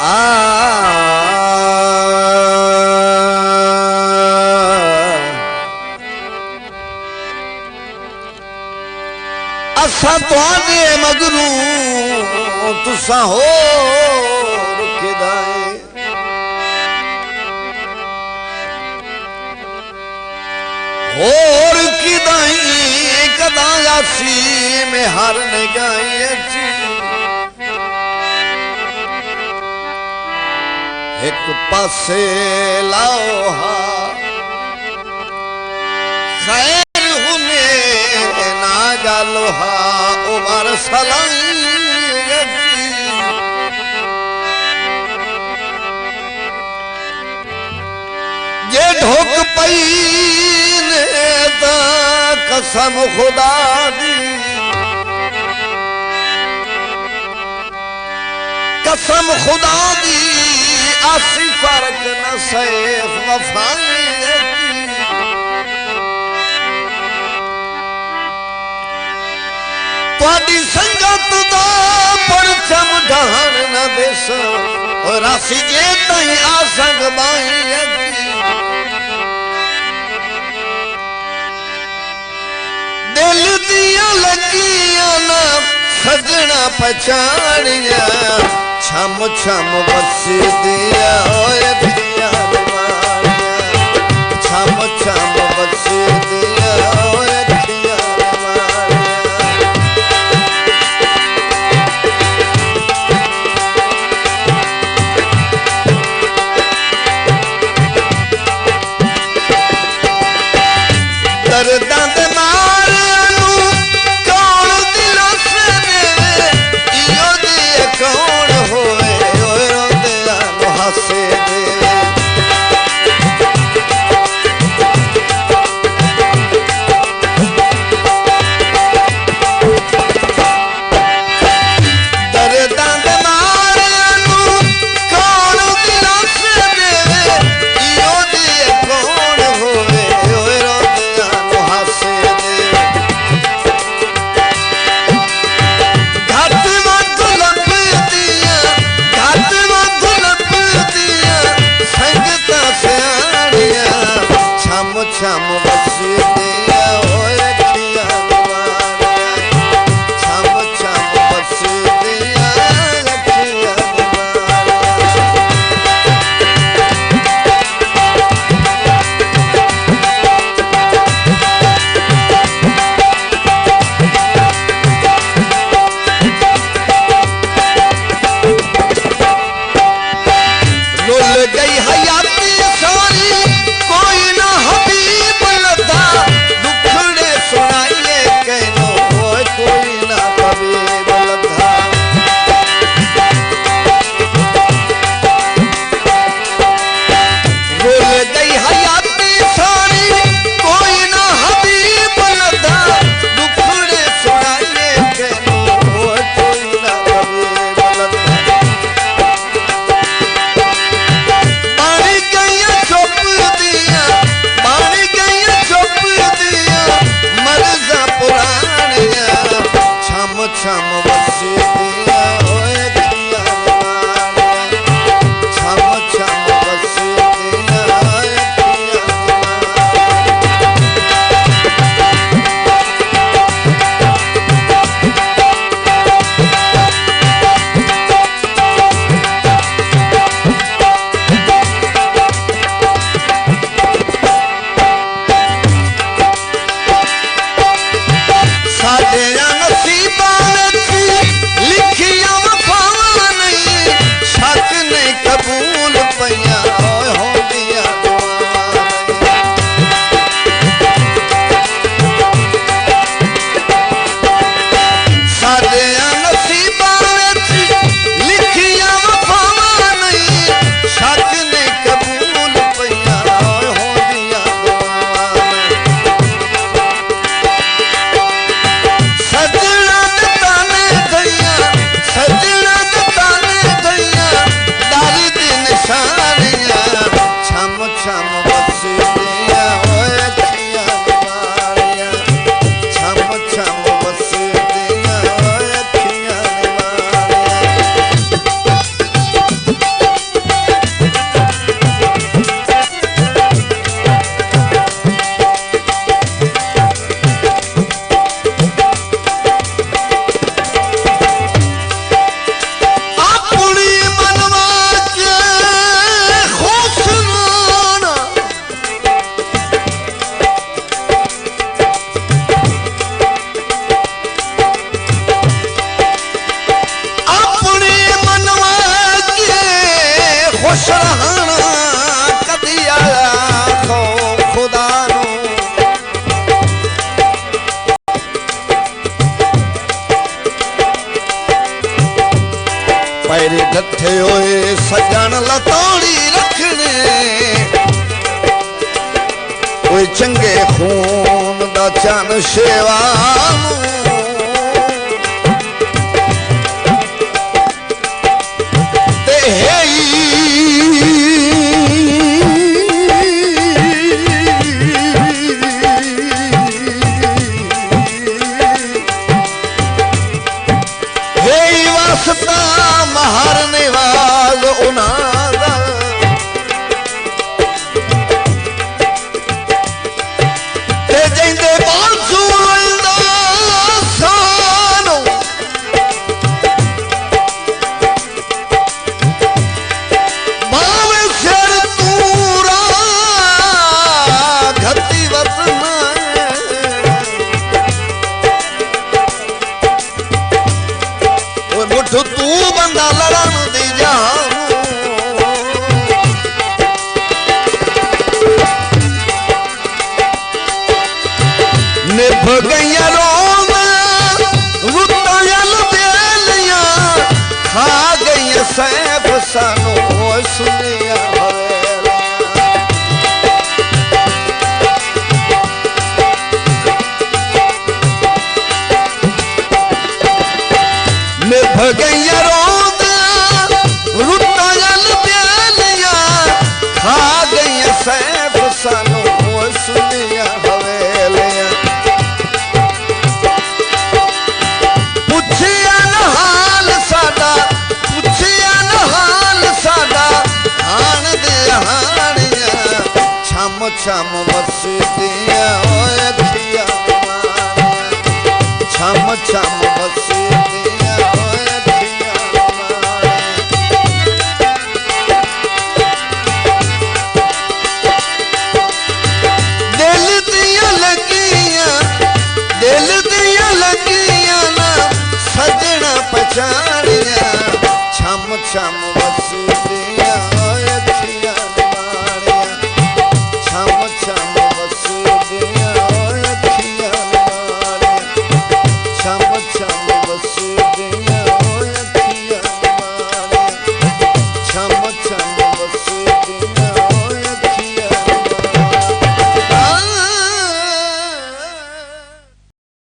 असा तुहाडे मगरू तुसा हो रुकदाए और किदाई कदा यासी में हर ने गाई एक पासे लाओ हा खैर हुने ना गालो हा उमर सलाई ये ढोक पई कसम खुदा दी कसम खुदा दी आसी फर्क न सैफ वफाई तुहाडी संगत दा परचम ढाण न देस और आसी जे तई आसंग बाई दिल दिया लगिया ना सजना पहचानिया छम छम बस दिया दिया छम छम बस दिया दिया दर्दां दे कौन होए रोंदे हसे दे खुश रहना कदी आया खो खुदा नू पैरे डठे होए सजन लतौड़ी रखने कोई चंगे खून दा चन शेवा ते वास्ता महर निवाज उनादा ते जिंदे बांसू लंदा सानो बावे सिर तूरा घती वतना मुठ तू बंदा लड़न दी जान निभ गई रोन रुता जल बेलियां खा गई सैफ सानू सुनिया निभ गई रोन रुता जल बेलियां खा गई सैफ सानू सुनिया हवेलियां पुछिया न हाल साडा पुछिया न हाल साडा हाण दे हाणियां छम छम मस्जिदियां ओए अखियां छम छम मस्जिदियां ओए अखियां दिल दियां लगियां ना सजना पहचानिया छम छम